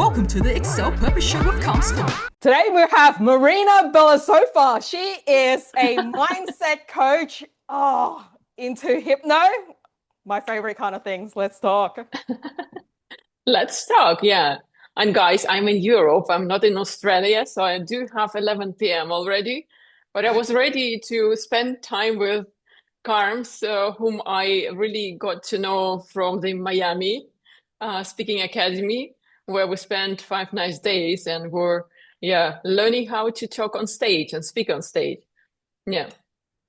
Welcome to the Excel Purpose Show with Counselor. Today we have Maryna Beliousova. She is a mindset coach into hypno. My favorite kind of things. Let's talk. Let's talk, yeah. And guys, I'm in Europe. I'm not in Australia, so I do have 11 p.m. already. But I was ready to spend time with Carms, whom I really got to know from the Miami Speaking Academy, where we spent 5 nice days and were, learning how to talk on stage and speak on stage. Yeah.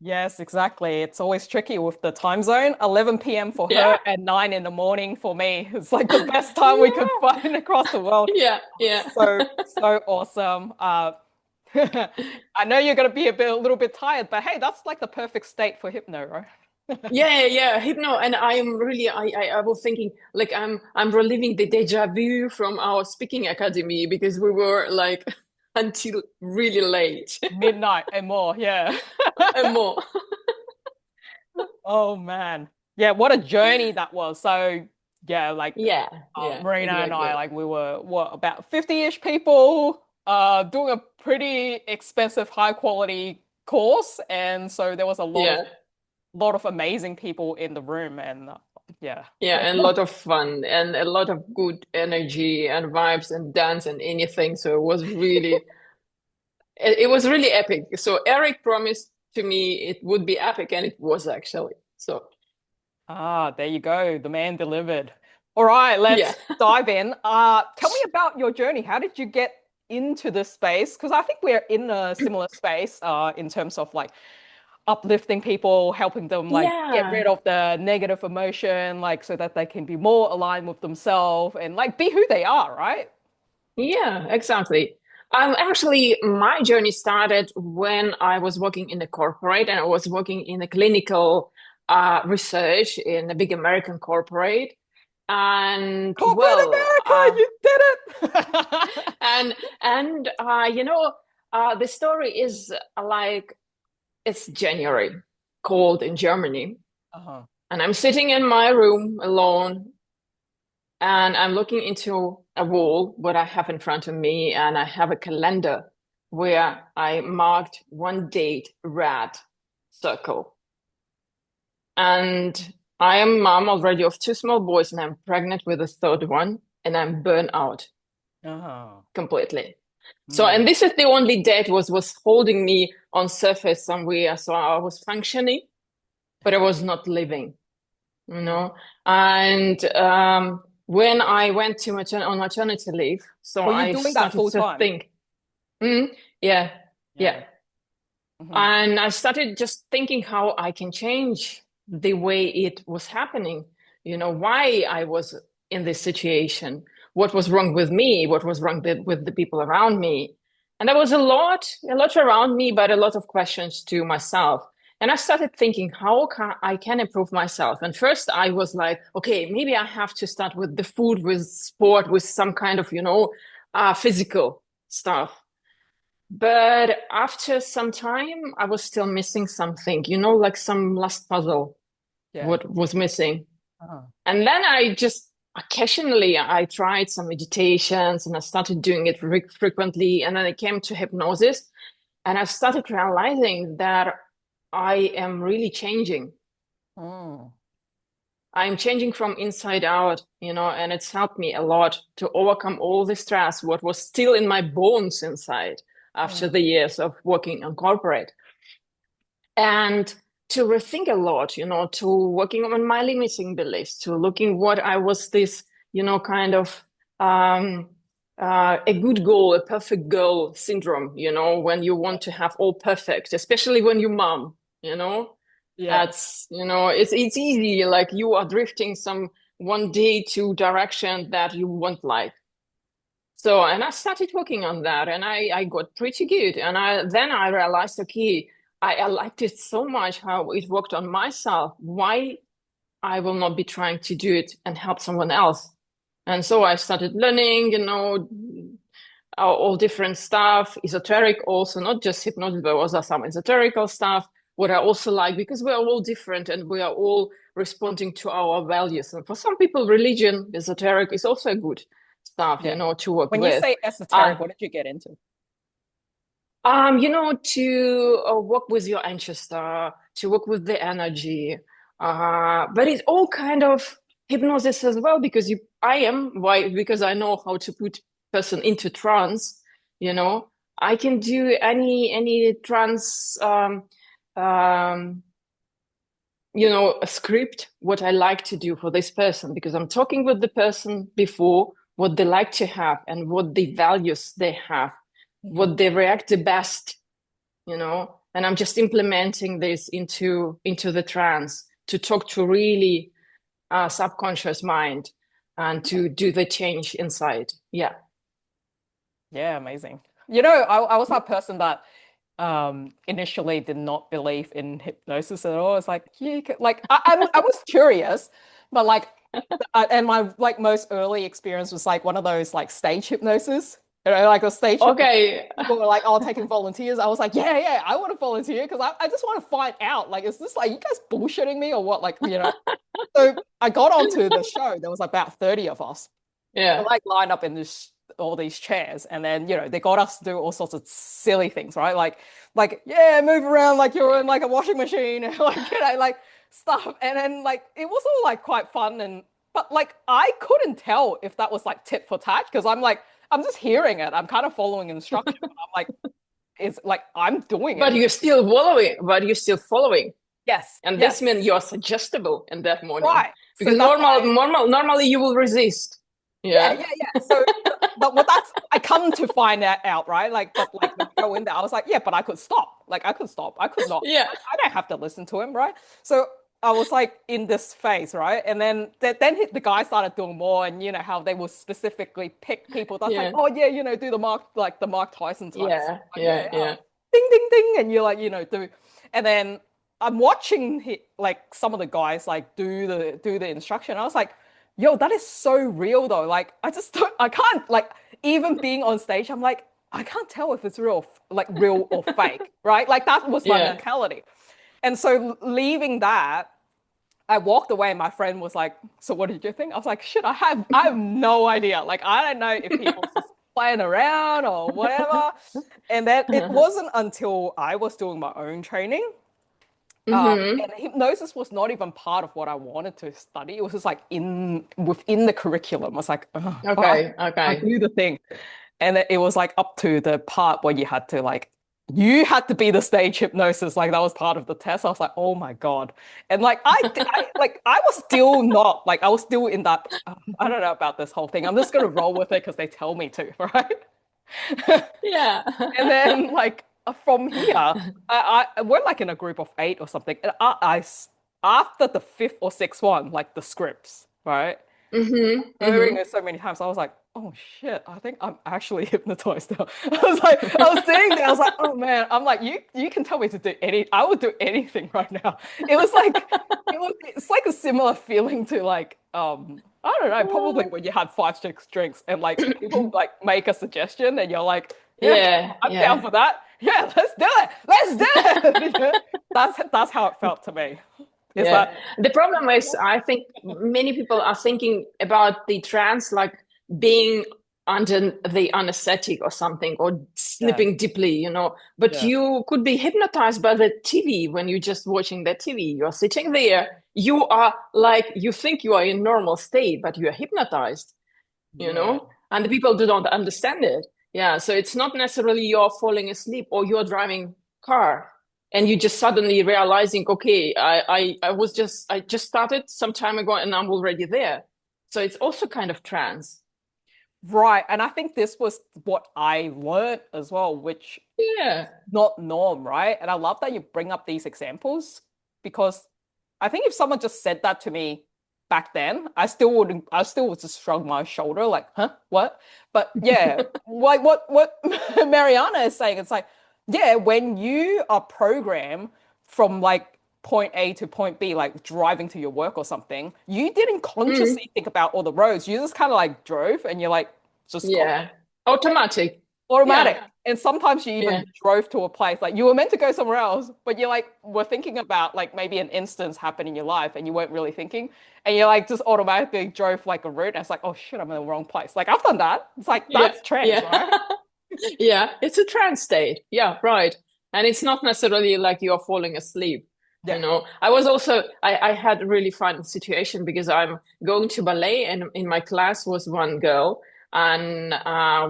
Yes, exactly. It's always tricky with the time zone. 11 p.m. for Yeah. her and 9 in the morning for me. It's like the best time we could find across the world. Yeah. So awesome. I know you're going to be a little bit tired, but hey, that's like the perfect state for hypno, right? Yeah, hypno. And I am really, I was thinking like I'm reliving the deja vu from our speaking academy because we were like until really late. Midnight and more, yeah. And more. Oh man. Yeah, what a journey that was. So yeah, like Maryna and I, exactly. like we were about 50-ish people doing a pretty expensive high quality course. And so there was a lot of amazing people in the room and Yeah, and a lot of fun and a lot of good energy and vibes and dance and anything. So it was really it was really epic. So Eric promised to me it would be epic, and it was actually. So there you go. The man delivered. All right, let's dive in. Tell me about your journey. How did you get into this space? Because I think we're in a similar space in terms of like uplifting people, helping them like get rid of the negative emotion, like so that they can be more aligned with themselves and like be who they are, right? Yeah, exactly. Actually, my journey started when I was working in a corporate and I was working in a clinical research in a big American corporate. And Corporate America, you did it. the story is like it's January, cold in Germany. And I'm sitting in my room alone and I'm looking into a wall, what I have in front of me, and I have a calendar where I marked one date, red circle. And I am mom already of 2 small boys, and I'm pregnant with a third one, and I'm burnt out completely. So, and this is the only date was holding me on surface somewhere. So I was functioning, but I was not living, you know. And when I went to on maternity leave, so Were you I doing that started full to time? think, yeah. And I started just thinking how I can change the way it was happening, why I was in this situation, what was wrong with me, what was wrong with the people around me. And there was a lot around me, but a lot of questions to myself. And I started thinking how I can improve myself. And first I was like, okay, maybe I have to start with the food, with sport, with some kind of, physical stuff. But after some time, I was still missing something, like some last puzzle, what was missing. And then I just occasionally, I tried some meditations and I started doing it frequently. And then I came to hypnosis and I started realizing that I am really changing. I'm changing from inside out, and it's helped me a lot to overcome all the stress, what was still in my bones inside after the years of working on corporate. And to rethink a lot, to working on my limiting beliefs, to looking what I was this, kind of a good girl, a perfect girl syndrome, when you want to have all perfect, especially when you're mom, that's, it's easy, like you are drifting one day to direction that you won't like. So, and I started working on that and I got pretty good. And then I realized, okay, I liked it so much how it worked on myself. Why I will not be trying to do it and help someone else? And so I started learning, all different stuff, esoteric also, not just hypnosis, but also some esoterical stuff, what I also like, because we are all different and we are all responding to our values. And for some people, religion, esoteric is also good. stuff, Yeah. to work When with. you say esoteric, what did you get into? To work with your ancestor, to work with the energy. But it's all kind of hypnosis as well, because because I know how to put person into trance, I can do any trance, a script, what I like to do for this person, because I'm talking with the person before what they like to have and what the values they have, what they react the best, and I'm just implementing this into the trance to talk to really subconscious mind and to do the change inside. Yeah. Yeah, amazing. I was that person that initially did not believe in hypnosis at all. It's like, yeah, like I was curious, but like and my like most early experience was like one of those like stage hypnosis. Like a stage hypnosis. Okay. People were like, "Oh, taking volunteers." I was like, "Yeah, I want to volunteer because I just want to find out. Like, is this like you guys bullshitting me or what?" Like, So I got onto the show. There was about 30 of us. Yeah. Like lined up in all these chairs, and then they got us to do all sorts of silly things, right? Like yeah, move around like you're in like a washing machine, and like like stuff. And then like it was all like quite fun, but like I couldn't tell if that was like tit for tat because I'm just hearing it. I'm kind of following instruction. But I'm like, it's like I'm doing But it. you're still following. Yes. And yes. this means you're suggestible in that moment. Right. Because So that's normally you will resist. yeah, Yeah. yeah, yeah. So, but what that's I come to find that out, right? Like, but like when you go in there, I was like, yeah, but I could stop. Like, I could stop. I could not. Yeah. Like, I don't have to listen to him, right? So I was like in this phase, right? And then the guy started doing more, and how they will specifically pick people. That's like, Yeah. oh yeah, do the Mark Tyson type. Yeah. Like, Yeah. Yeah. ding ding ding, and you're like, do, and then I'm watching like some of the guys like do the instruction. I was like, yo, that is so real though. Like I can't like even being on stage, I'm like, I can't tell if it's real or fake, right? Like that was my Yeah. mentality. And so leaving that, I walked away and my friend was like, so what did you think? I was like, shit, I have no idea. Like I don't know if people just playing around or whatever. And then it wasn't until I was doing my own training Mm-hmm. and hypnosis was not even part of what I wanted to study. It was just like within the curriculum. I was like, oh, Okay. I Okay. do the thing. And it was like up to the part where you had to be the stage hypnosis. Like that was part of the test. I was like, oh my God. And like I was still not like I was still in that. I don't know about this whole thing. I'm just gonna roll with it because they tell me to, right? Yeah. And then like from here, we're like in a group of 8 or something. And after the 5th or 6th one, like the scripts, right? Mm-hmm. Hearing Mm-hmm. it so many times, I was like, oh shit, I think I'm actually hypnotized now. I was sitting there, I was like, oh man, I'm like, you can tell me to do I would do anything right now. It's like a similar feeling to like, I don't know, probably when you had 5, 6 drinks and like people like make a suggestion and you're like, yeah, Yeah. I'm down for that. Yeah, let's do it. Let's do it. That's how it felt to me. Is Yeah. that The problem is, I think many people are thinking about the trance like being under the anesthetic or something, or yeah, sleeping deeply, But yeah, you could be hypnotized by the TV when you're just watching the TV. You're sitting there. You are like, you think you are in normal state, but you are hypnotized, yeah. And the people do not understand it. Yeah. So it's not necessarily you're falling asleep or you're driving car and you just suddenly realizing, okay, I just started some time ago and I'm already there. So it's also kind of trance. Right. And I think this was what I learned as well, which Yeah. not norm, right? And I love that you bring up these examples because I think if someone just said that to me back then, I still would just shrug my shoulder like, huh, what? But yeah, like what Mariana is saying, it's like, yeah, when you are programmed from like point A to point B, like driving to your work or something, you didn't Mm. consciously think about all the roads. You just kind of like drove and you're like, just got Yeah. Automatic. automatic. Yeah. And sometimes you even drove to a place, like you were meant to go somewhere else, but you like were thinking about like maybe an instance happened in your life and you weren't really thinking. And you like just automatically drove like a route. And it's like, oh shit, I'm in the wrong place. Like I've done that. It's like Yeah. that's trance, Yeah. right? Yeah. It's a trance state. Yeah, right. And it's not necessarily like you're falling asleep. Yeah. I was also, I had a really fun situation because I'm going to ballet, and in my class was one girl. And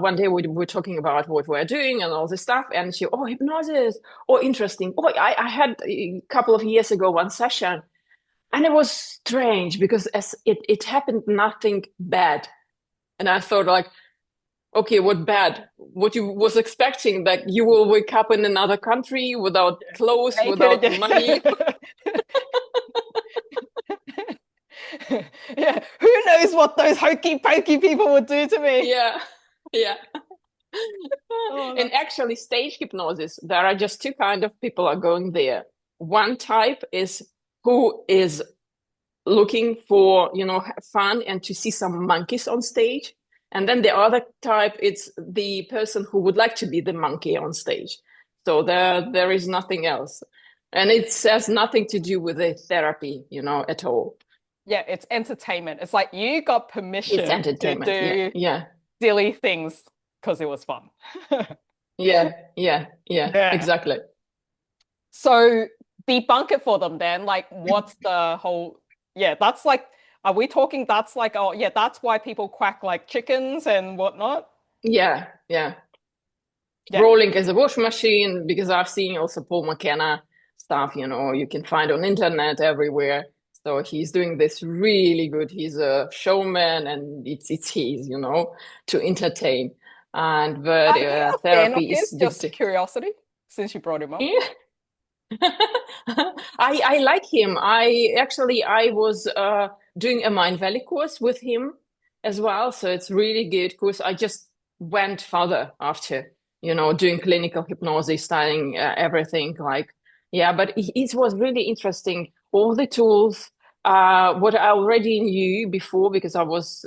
one day we were talking about what we're doing and all this stuff. And she, oh, hypnosis. Oh, interesting. Oh, I had a couple of years ago one session, and it was strange because as it happened nothing bad. And I thought like, okay, what bad? What you was expecting that you will wake up in another country without clothes, without money. Yeah, who knows what those hokey pokey people would do to me? Yeah, yeah. Oh, And actually, stage hypnosis, there are just two kind of people are going there. One type is who is looking for, fun and to see some monkeys on stage. And then the other type, it's the person who would like to be the monkey on stage. So there is nothing else. And it has nothing to do with the therapy, at all. Yeah, it's entertainment. It's like you got permission It's entertainment. to do Yeah. silly things because it was fun. Yeah, exactly. So debunk it for them then. Like, what's the whole? Yeah, that's like. Are we talking? That's like, oh, yeah, that's why people quack like chickens and whatnot. Yeah. Rolling as a wash machine, because I've seen also Paul McKenna stuff, you can find on internet everywhere. So he's doing this really good. He's a showman, and it's his, to entertain. But therapy is just curiosity, since you brought him up. Yeah. I like him. I was doing a Mind Valley course with him as well. So it's really good course. I just went further after, doing clinical hypnosis, studying everything but it was really interesting. All the tools, what I already knew before, because I was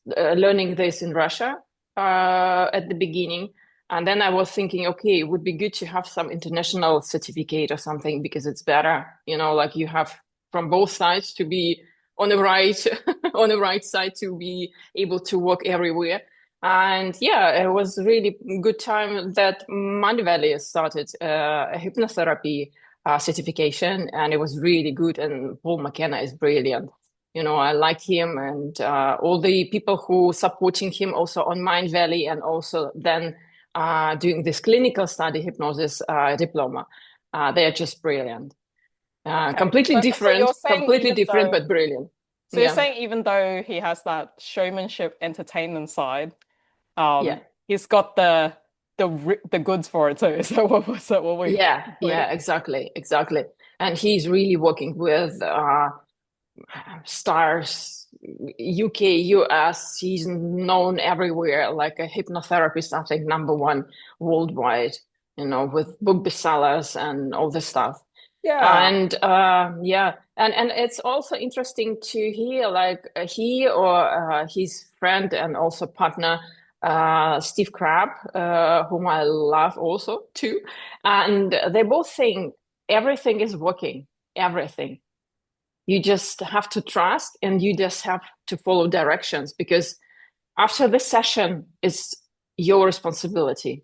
learning this in Russia at the beginning. And then I was thinking, okay, it would be good to have some international certificate or something, because it's better, like you have from both sides to be on the right, on the right side, to be able to work everywhere. And yeah, it was really good time that Mind Valley started a hypnotherapy certification, and it was really good. And Paul McKenna is brilliant. I like him, and all the people who supporting him also on Mind Valley, and also then doing this clinical study hypnosis diploma. They are just brilliant. Completely different, but brilliant. So you're saying even though he has that showmanship entertainment side, he's got the goods for it too. So what we exactly. And he's really working with stars, UK, US. He's known everywhere, like a hypnotherapist, I think #1 worldwide, with book bestsellers and all this stuff. Yeah. And and it's also interesting to hear like he or his friend and also partner Steve Crabb, whom I love also too, and they both think everything is working, everything. You just have to trust, and you just have to follow directions, because after the session, it's your responsibility.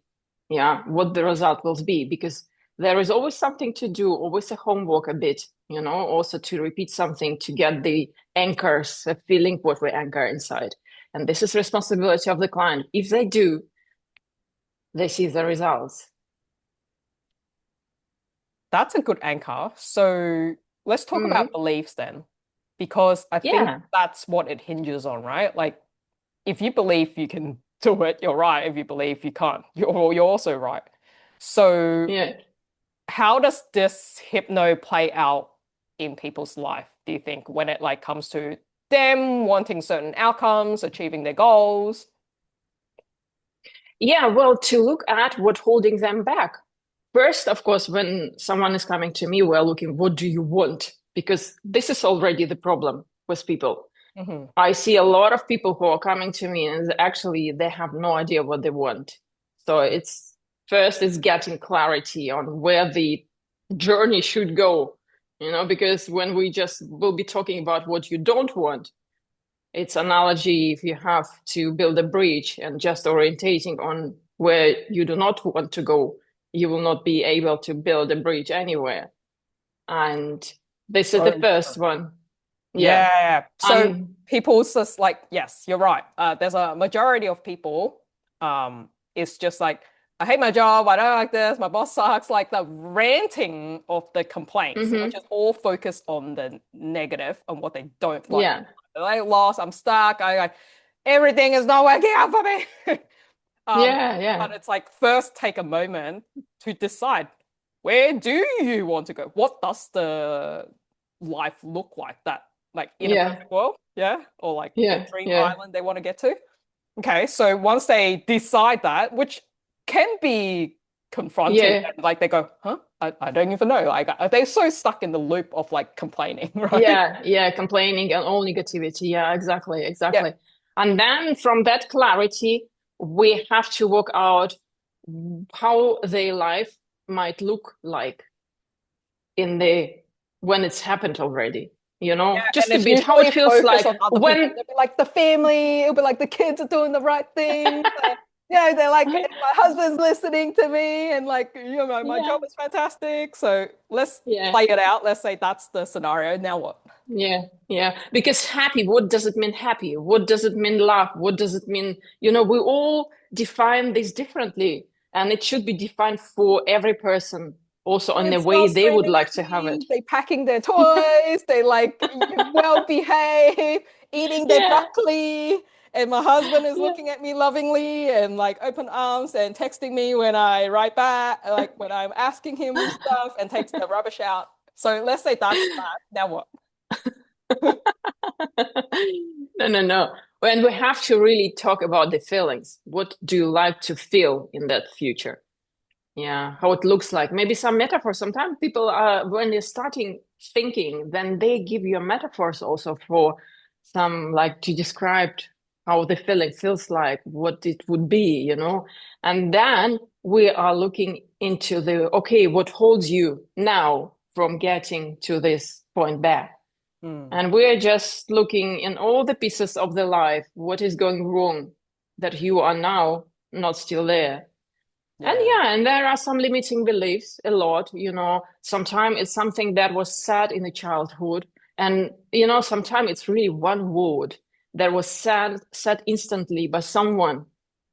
Yeah, what the result will be, because there is always something to do, always a homework a bit, also to repeat something to get the anchors, a feeling what we anchor inside. And this is responsibility of the client. If they do, they see the results. That's a good anchor. So let's talk about beliefs then, because I think that's what it hinges on, right? Like, if you believe you can do it, you're right. If you believe you can't, you're also right. So how does this hypno play out in people's life, do you think, when it like comes to them wanting certain outcomes, achieving their goals? Yeah, well, to look at what's holding them back. First, of course, when someone is coming to me, we're looking, what do you want? Because this is already the problem with people. I see a lot of people who are coming to me, and actually they have no idea what they want. So it's getting clarity on where the journey should go, because when we just will be talking about what you don't want, it's analogy if you have to build a bridge and just orientating on where you do not want to go, you will not be able to build a bridge anywhere. And this is the first one. Yeah. So people's just like, yes, you're right. There's a majority of people, it's just like, I hate my job, I don't like this, my boss sucks, like the ranting of the complaints, which is all focused on the negative and what they don't like. Yeah. I lost, I'm stuck, everything is not working out for me. But it's like, first take a moment to decide, where do you want to go? What does the life look like that, like in a perfect world? Or like the dream island they want to get to? Okay, so once they decide that, which can be confronting, and like they go, huh? I don't even know. Like they're so stuck in the loop of like complaining, right? Complaining and all negativity. Yeah, exactly. And then from that clarity, we have to work out how their life might look like when it's happened already. Just a bit how it feels like when it'll be like the family, it'll be like the kids are doing the right thing. They're like, my husband's listening to me, and like, my job is fantastic. So let's play it out. Let's say that's the scenario. Now what? Because happy, what does it mean happy? What does it mean love? What does it mean? We all define this differently, and it should be defined for every person also on the way they would like to have it. They packing their toys, they like well behave, eating their broccoli, and my husband is looking at me lovingly and like open arms and texting me when I write back, like when I'm asking him stuff, and takes the rubbish out. So let's say that's that. Now what? No. And we have to really talk about the feelings. What do you like to feel in that future? How it looks like. Maybe some metaphors. Sometimes people when they're starting thinking, then they give you metaphors also for some, like, to describe how the feeling feels like, what it would be, And then we are looking into what holds you now from getting to this point back. And we're just looking in all the pieces of the life, what is going wrong that you are now not still there. And there are some limiting beliefs, a lot, sometimes it's something that was said in the childhood. And, sometimes it's really one word that was said instantly by someone,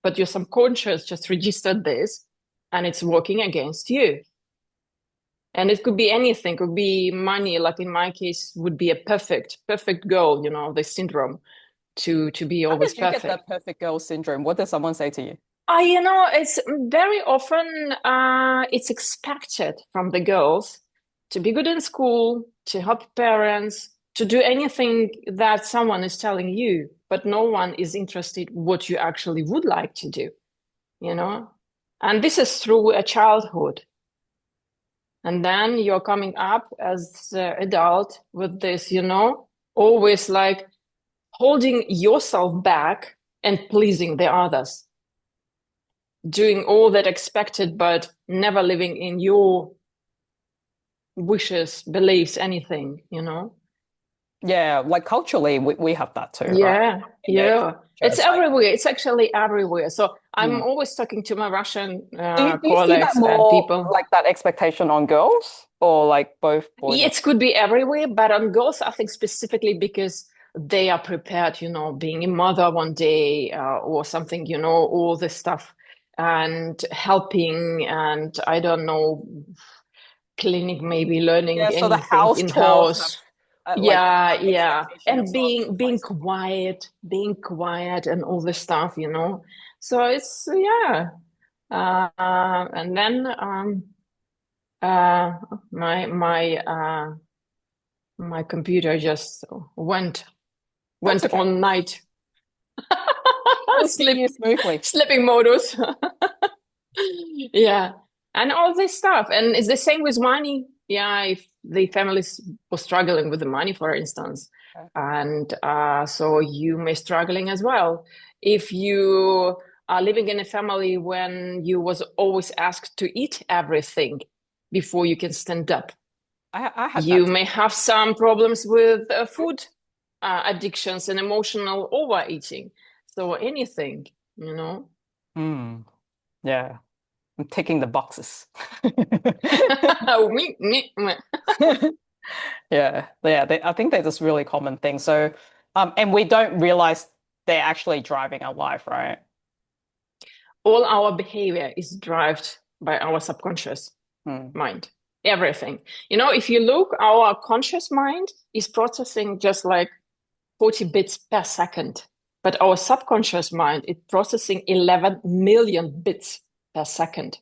but your subconscious just registered this and it's working against you. And it could be anything, it could be money, like in my case, would be a perfect girl, the syndrome to be always perfect. How did you get that perfect girl syndrome? What does someone say to you? It's very often, it's expected from the girls to be good in school, to help parents, to do anything that someone is telling you, but no one is interested what you actually would like to do, And this is through a childhood. And then you're coming up as an adult with this, always like holding yourself back and pleasing the others. Doing all that expected, but never living in your wishes, beliefs, anything, Yeah, like culturally, we have that too. Yeah, right? It's everywhere. It's actually everywhere. So I'm always talking to my Russian do you colleagues see that more, and people. Like that expectation on girls, or like both boys? It could be everywhere, but on girls, I think specifically because they are prepared, being a mother one day or something, all this stuff. And helping, and I don't know, clinic, maybe learning anything so the house in house. Have, and being quiet, and all this stuff, So it's and then my computer just went on night. Sleeping modus. And all this stuff. And it's the same with money. If the families were struggling with the money, for instance, and so you may struggling as well. If you living in a family when you was always asked to eat everything before you can stand up. I had You that. may have some problems with food addictions and emotional overeating. So anything, you know. Yeah, I'm ticking the boxes. Yeah, I think they're just really common things. So, and we don't realize they're actually driving our life, right? All our behavior is driven by our subconscious Hmm. mind. Everything. You know, if you look, our conscious mind is processing just like 40 bits per second. But our subconscious mind is processing 11 million bits per second.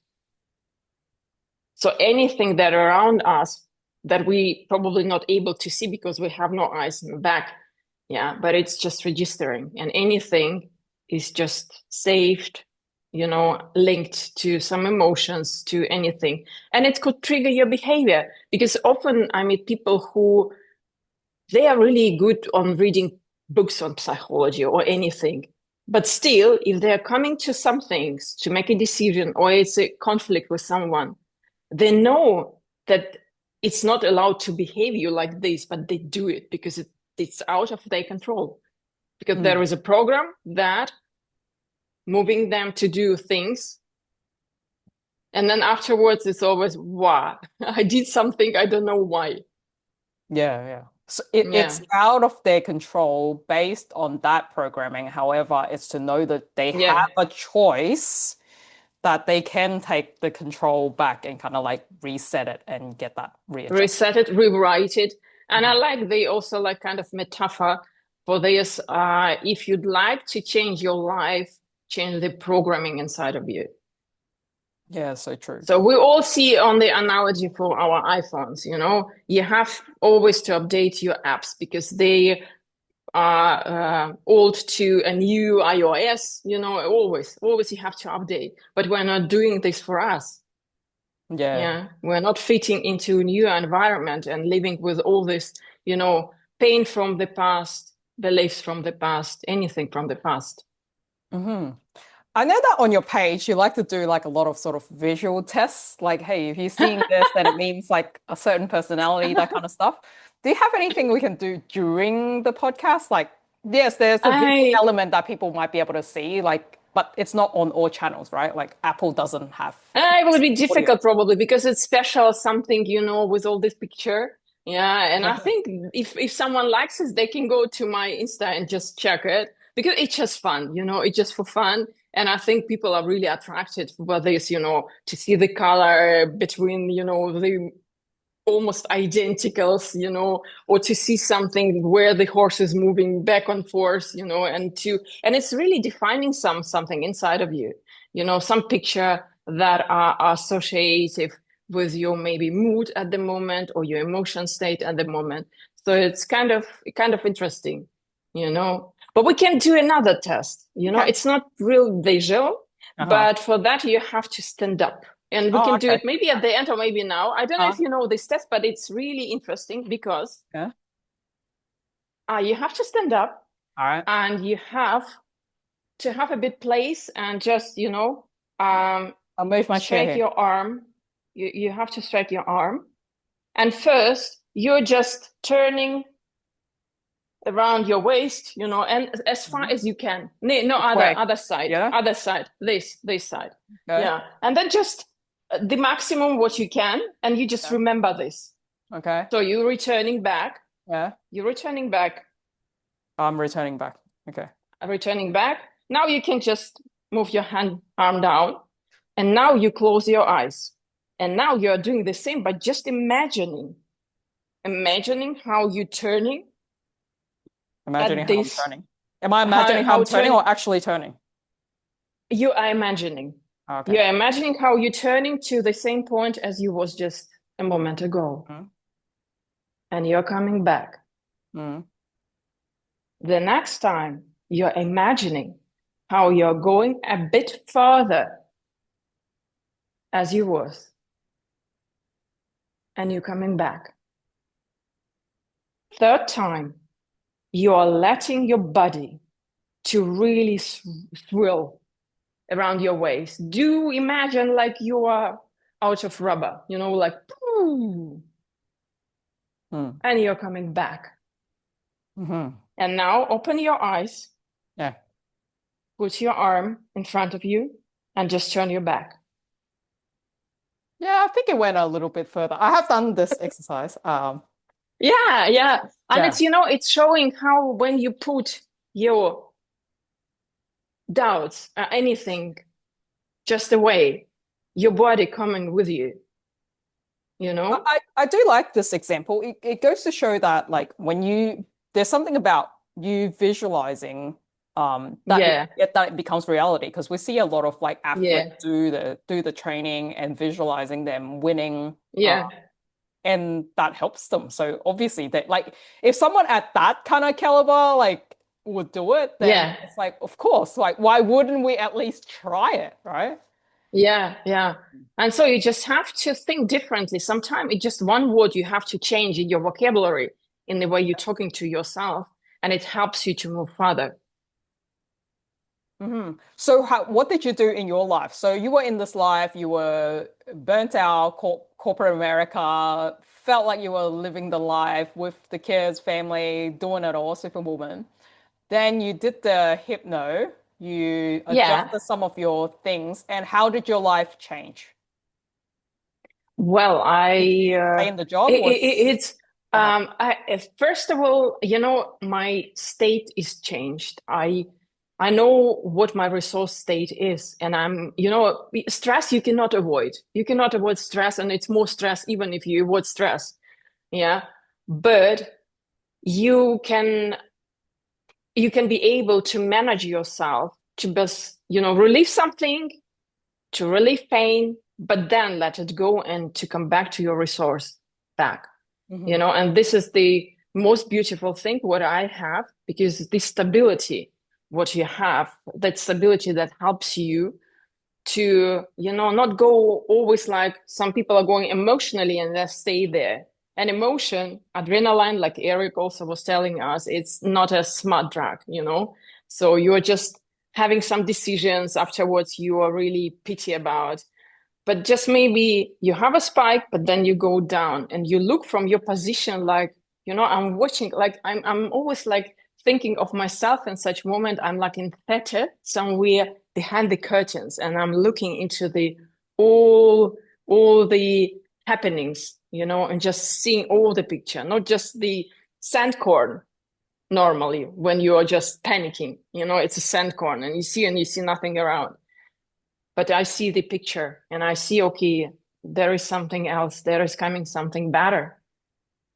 So anything that around us that we probably not able to see because we have no eyes in the back, yeah, but it's just registering, and anything is just saved, you know, linked to some emotions, to anything, and it could trigger your behavior. Because often I meet people who they are really good on reading books on psychology or anything, but still, if they're coming to some things to make a decision or it's a conflict with someone, they know that it's not allowed to behave you like this, but they do it because it's out of their control. Because there is a program that moving them to do things. And then afterwards, it's always, wow, I did something, I don't know why. Yeah. So Yeah. it's out of their control based on that programming. However, it's to know that they Yeah. have a choice that they can take the control back and kind of like reset it and get that readjusted. Reset it, rewrite it. And I like they also like kind of metaphor for this. If you'd like to change your life, change the programming inside of you. Yeah, so true. So we all see on the analogy for our iPhones, you know, you have always to update your apps because they are old to a new iOS, you know, always you have to update. But we're not doing this for us. Yeah, we're not fitting into a new environment and living with all this, you know, pain from the past, beliefs from the past, anything from the past. I know that on your page you like to do like a lot of sort of visual tests, like, hey, if you're seeing this, then it means like a certain personality, that kind of stuff. Do you have anything we can do during the podcast? Like, yes, there's a visual element that people might be able to see, like, but it's not on all channels, right? Like Apple doesn't have. It would be difficult audio. probably because it's special something, you know, with all this picture. Yeah, and I think if someone likes it, they can go to my Insta and just check it because it's just fun, you know, it's just for fun. And I think people are really attracted for this, you know, to see the color between, you know, the almost identicals, you know, or to see something where the horse is moving back and forth, you know, and it's really defining something inside of you, you know, some picture that are associative with your maybe mood at the moment or your emotion state at the moment. So it's kind of interesting, you know. But we can do another test, you know, it's not real visual, but for that you have to stand up. And we can do it maybe at the end or maybe now. I don't know if you know this test, but it's really interesting because you have to stand up. All right. And you have to have a bit place and just, you know, I'll move my chair straight here. your arm. You have to straight your arm. And first, you're just turning around your waist, you know, and as far as you can. No, other side. Yeah. Other side. This side. Okay. Yeah. And then just the maximum what you can, and you just remember this. Okay. So you're returning back. Yeah. You're returning back. I'm returning back. Okay. Returning back. Now you can just move your arm down, and now you close your eyes. And now you're doing the same, but just imagining how you're turning. Imagining how I'm turning. Am I imagining how I'm turning or actually turning? You are imagining. Okay. You're imagining how you're turning to the same point as you was just a moment ago. And you're coming back. The next time, you're imagining how you're going a bit further as you was. And you're coming back. Third time, you are letting your body to really thrill around your waist. Do imagine like you are out of rubber, like, poof, and you're coming back. Mm-hmm. And now open your eyes. Yeah. Put your arm in front of you and just turn your back. Yeah, I think it went a little bit further. I have done this exercise. Yeah. And Yeah. it's, it's showing how when you put your doubts or anything just away, your body coming with you, I do like this example. It goes to show that like there's something about you visualizing Yeah, that it becomes reality, because we see a lot of like athletes yeah, do the training and visualizing them winning, yeah, and that helps them. So obviously that, like, if someone at that kind of caliber like would do it, then yeah, it's like, of course, like why wouldn't we at least try it, right? yeah. And so you just have to think differently. Sometimes it's just one word you have to change in your vocabulary, in the way you're talking to yourself, and it helps you to move further. Hmm. So what did you do in your life? So you were in this life, you were burnt out, corporate America, felt like you were living the life with the kids, family, doing it all, superwoman. Then you did the hypno, you Yeah. adjusted some of your things, and how did your life change? Well, Did you stay in the job? it's What happened? first of all, my state is changed. I know what my resource state is, and stress you cannot avoid. You cannot avoid stress, and it's more stress even if you avoid stress. Yeah, but you can you can be able to manage yourself to just relieve something, to relieve pain, but then let it go and to come back to your resource back. Hmm. And this is the most beautiful thing what I have, because this stability, what you have, that stability that helps you to, not go always like some people are going emotionally and they stay there. And emotion, adrenaline, like Eric also was telling us, it's not a smart drug. So you're just having some decisions afterwards you are really pity about. But just maybe you have a spike, but then you go down and you look from your position like, I'm watching, like I'm always like thinking of myself in such moment. I'm like in theater somewhere behind the curtains, and I'm looking into the all all the happenings, and just seeing all the picture, not just the sandcorn. Normally, when you are just panicking, it's a sandcorn, and you see nothing around. But I see the picture and I see, okay, there is something else. There is coming something better.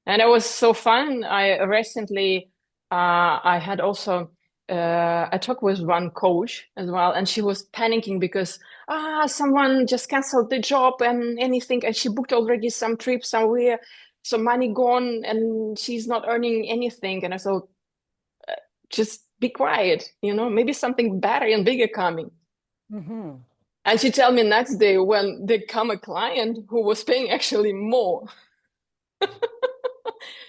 And it was so fun. I recently, I had also a talk with one coach as well, and she was panicking because someone just canceled the job and anything, and she booked already some trip somewhere, some money gone, and she's not earning anything. And I thought, just be quiet, maybe something better and bigger coming. Hmm. And she tell me next day when there come a client who was paying actually more.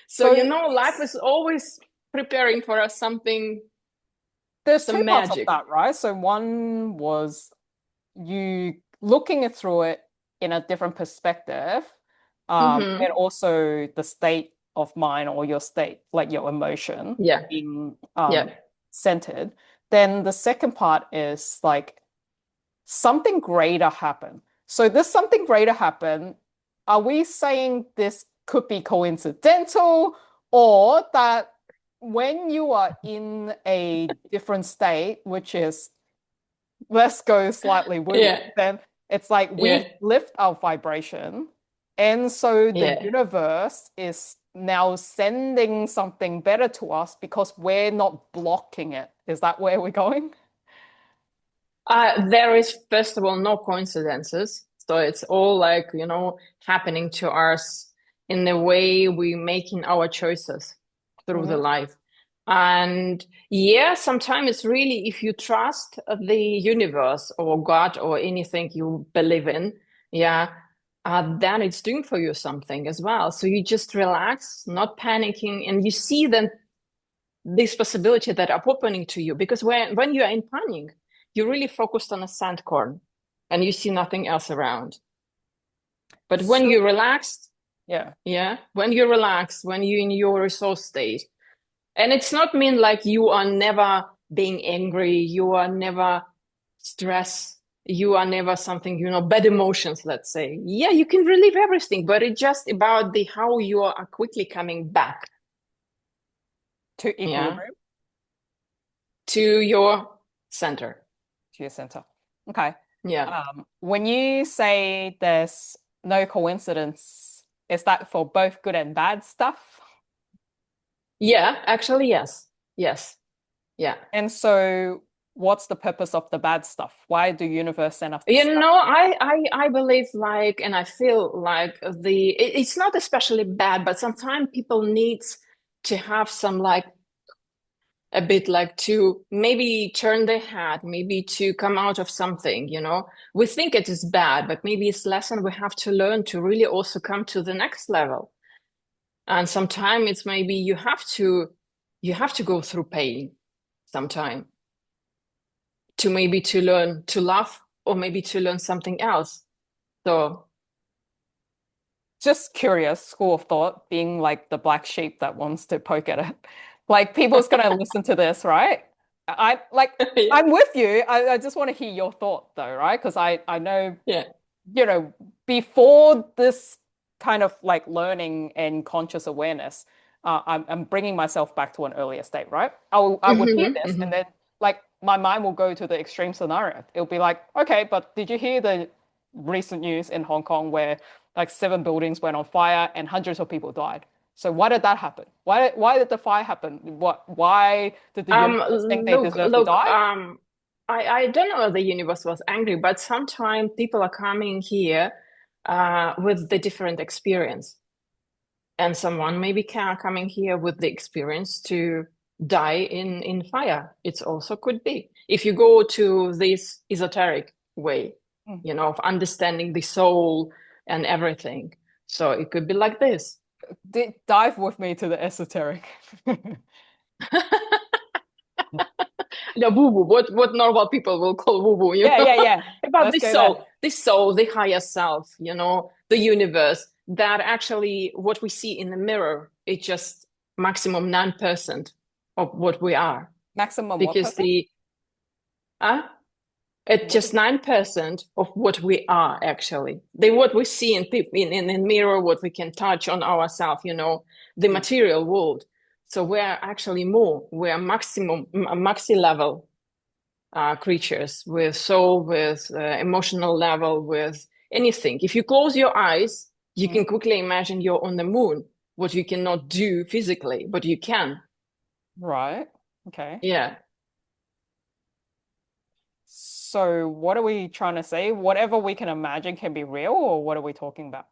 So, So life is always preparing for us something, there's two some parts of magic. that, right? So one was you looking it through it in a different perspective, and also the state of mind or your state, like your emotion Yeah, being yeah. centered. Then the second part is like something greater happen. So this something greater happen, are we saying this could be coincidental, or that when you are in a different state, which is, let's go slightly woo-woo, Yeah, then it's like yeah, we lift our vibration. And so the yeah. universe is now sending something better to us because we're not blocking it. Is that where we're going? There is, first of all, no coincidences. So it's all like, happening to us in the way we making our choices through the Mhm. life. And yeah, sometimes it's really if you trust the universe or God or anything you believe in, yeah, then it's doing for you something as well. So you just relax, not panicking, and you see then this possibility that are opening to you. Because when you are in panic, you're really focused on a sand corn and you see nothing else around. But when you're relaxed, when you're relaxed, when you're in your resource state, and it's not mean like you are never being angry, you are never stressed, you are never something, bad emotions, let's say. Yeah, you can relieve everything, but it's just about how you are quickly coming back to equilibrium, to your center. To your center. Okay. Yeah. When you say there's no coincidence, is that for both good and bad stuff? Yeah, actually, yes. Yes. Yeah. And so what's the purpose of the bad stuff? Why do universe send us You stuff? know, I believe like, and I feel like it's not especially bad, but sometimes people needs to have some like a bit like to maybe turn their head, maybe to come out of something, We think it is bad, but maybe it's lesson we have to learn to really also come to the next level. And sometimes it's maybe you have to go through pain sometime to maybe to learn to love or maybe to learn something else. So just curious, school of thought, being like the black sheep that wants to poke at it. Like people's gonna listen to this, right? I like yeah. I'm with you. I just want to hear your thought though, right? Because I know, before this kind of like learning and conscious awareness, I'm bringing myself back to an earlier state, right? I would hear this, and then like my mind will go to the extreme scenario. It'll be like, okay, but did you hear the recent news in Hong Kong where like 7 buildings went on fire and hundreds of people died? So why did that happen? Why did the fire happen? Why did the universe think they deserve to die? I don't know if the universe was angry, but sometimes people are coming here with the different experience. And someone maybe coming here with the experience to die in fire. It also could be. If you go to this esoteric way, of understanding the soul and everything. So it could be like this. Dive with me to the esoteric. The woo-woo, what normal people will call woo-woo, Yeah. about Let's this soul, the higher self, the universe, that actually what we see in the mirror, it's just maximum 9% of what we are. Maximum because what percent? It's just 9% of what we are actually. What we see in the mirror, what we can touch on ourselves, the material world. So we're actually more. We're maxi level creatures with soul, with emotional level, with anything. If you close your eyes, you can quickly imagine you're on the moon. What you cannot do physically, but you can. Right. Okay. Yeah. So what are we trying to say? Whatever we can imagine can be real, or what are we talking about?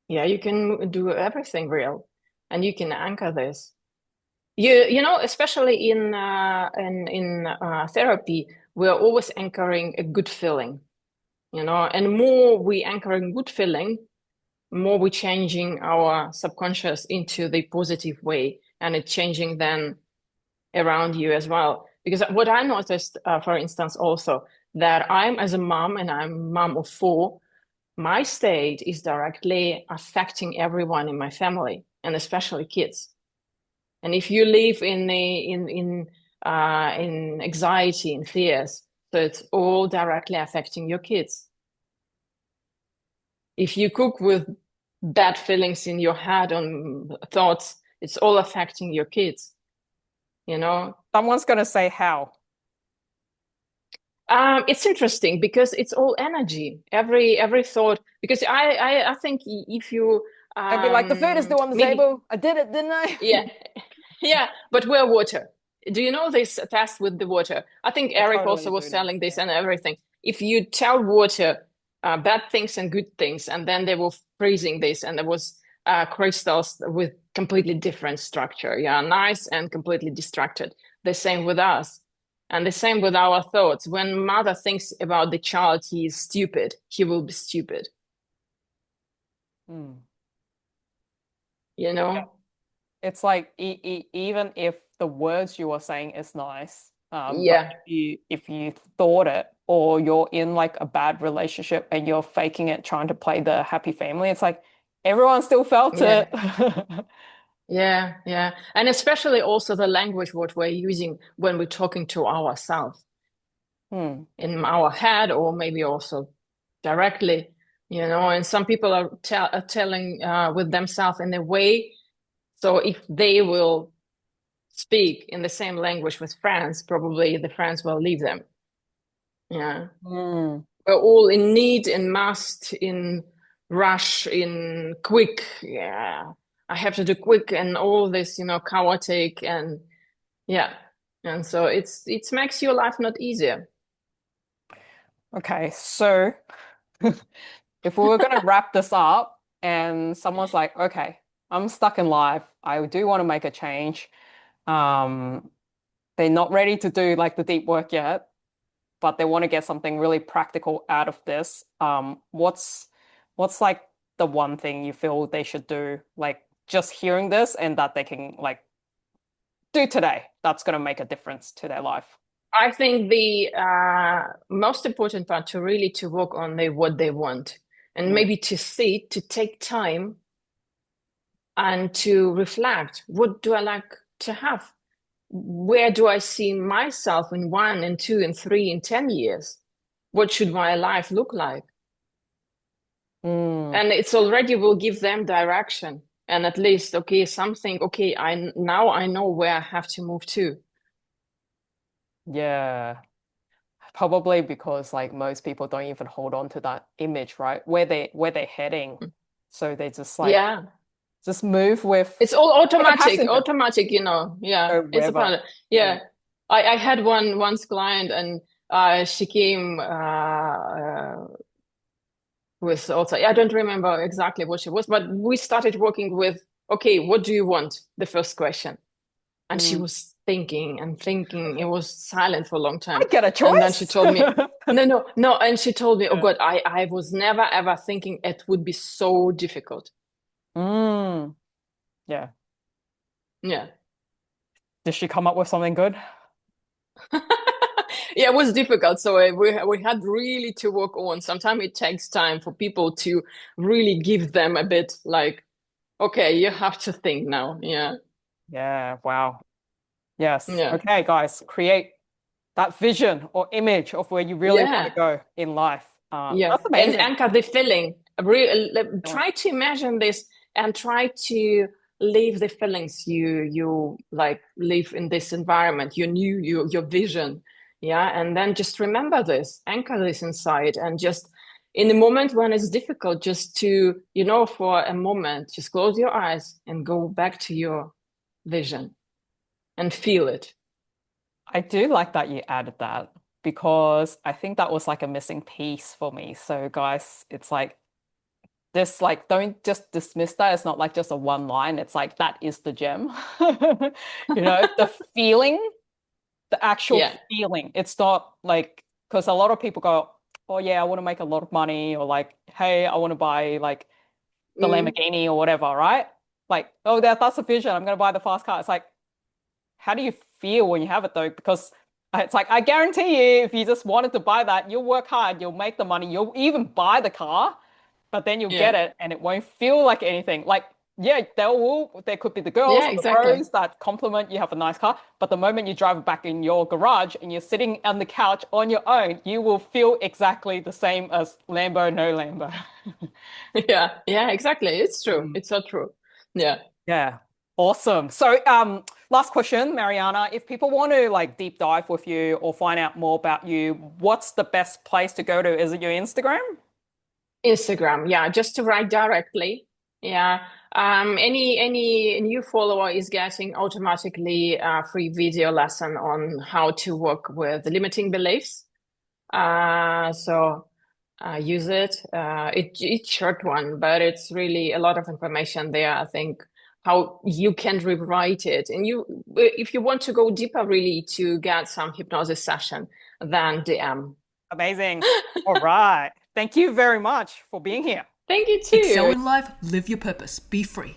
Yeah, you can do everything real, and you can anchor this. Especially in therapy, we're always anchoring a good feeling. And more we anchoring good feeling, more we changing our subconscious into the positive way, and it's changing then around you as well. Because what I noticed, for instance, also that I'm as a mom, and I'm mom of 4. My state is directly affecting everyone in my family, and especially kids. And if you live in anxiety, in fears, so it's all directly affecting your kids. If you cook with bad feelings in your head and thoughts, it's all affecting your kids. Someone's gonna say how. It's interesting because it's all energy. Every thought. Because I think if you I'd be like, the food is still on the table. I did it, didn't I? Yeah. Yeah, but we're water. Do you know this test with the water? I think Eric totally also was do telling know. this and everything. If you tell water bad things and good things, and then they were freezing this, and there was crystals with completely different structure. Yeah, nice and completely distracted. The same with us. And the same with our thoughts. When mother thinks about the child, he is stupid, he will be stupid. Yeah. It's like even if the words you are saying is nice, Yeah. But if you thought it, or you're in like a bad relationship and you're faking it, trying to play the happy family, it's like everyone still felt Yeah. it. Yeah. Yeah. And especially also the language what we're using when we're talking to ourselves in our head, or maybe also directly, and some people are telling with themselves in a way. So if they will speak in the same language with friends, probably the friends will leave them. Yeah. We're all in need, in must, in rush, in quick. Yeah. I have to do quick and all this, chaotic, and yeah. And so it makes your life not easier. Okay, so if we were going to wrap this up and someone's like, okay, I'm stuck in life, I do want to make a change. They're not ready to do like the deep work yet, but they want to get something really practical out of this. What's like the one thing you feel they should do, like just hearing this and that they can like do today that's going to make a difference to their life? I think the most important part to really to work on what they want, and maybe to take time and to reflect. What do I like to have? Where do I see myself in 1 and 2 and 3 and 10 years? What should my life look like? And it's already will give them direction, and at least, okay, something, okay, I know where I have to move to. Yeah. Probably because like most people don't even hold on to that image, right? Where they're heading. So they just like Yeah. just move with It's all automatic, passenger. Yeah, Go it's wherever. about it. Yeah. I had once client, and she came with also, I don't remember exactly what she was, but we started working with, okay, what do you want? The first question. And she was thinking and thinking. It was silent for a long time. I get a choice. And then she told me, no. And she told me, oh God, I was never ever thinking it would be so difficult. Yeah. Yeah. Did she come up with something good? Yeah, it was difficult. So we had really to work on. Sometimes it takes time for people to really give them a bit like, okay, you have to think now. Yeah. Yeah. Wow. Yes. Yeah. Okay, guys, create that vision or image of where you really want to go in life. Yeah. That's And amazing. anchor the feeling. Try to imagine this and try to live the feelings you like live in this environment, your vision. Yeah. And then just remember this, anchor this inside, and just in the moment when it's difficult, just to, for a moment, just close your eyes and go back to your vision and feel it. I do like that you added that because I think that was like a missing piece for me. So guys, it's like this, like, don't just dismiss that. It's not like just a one line. It's like that is the gem. The feeling, the actual feeling. It's not like, because a lot of people go, oh yeah, I want to make a lot of money, or like, hey, I want to buy like the Lamborghini or whatever, right? Like, oh, that's a vision. I'm going to buy the fast car. It's like, how do you feel when you have it though? Because it's like, I guarantee you, if you just wanted to buy that, you'll work hard, you'll make the money, you'll even buy the car, but then you'll get it and it won't feel like anything. Like, yeah, there could be the girls, the bros that compliment you have a nice car, but the moment you drive it back in your garage and you're sitting on the couch on your own, you will feel exactly the same as Lambo, no Lambo. Yeah, exactly. It's true. It's so true. Yeah. Yeah. Awesome. So, last question, Maryna, if people want to like deep dive with you or find out more about you, what's the best place to go to? Is it your Instagram? Instagram, yeah, just to write directly. Yeah. Any new follower is getting automatically a free video lesson on how to work with limiting beliefs. So use it. It's short one, but it's really a lot of information there. I think how you can rewrite it, and if you want to go deeper, really to get some hypnosis session, then DM. Amazing. All right. Thank you very much for being here. Thank you too. Excel in life, live your purpose, be free.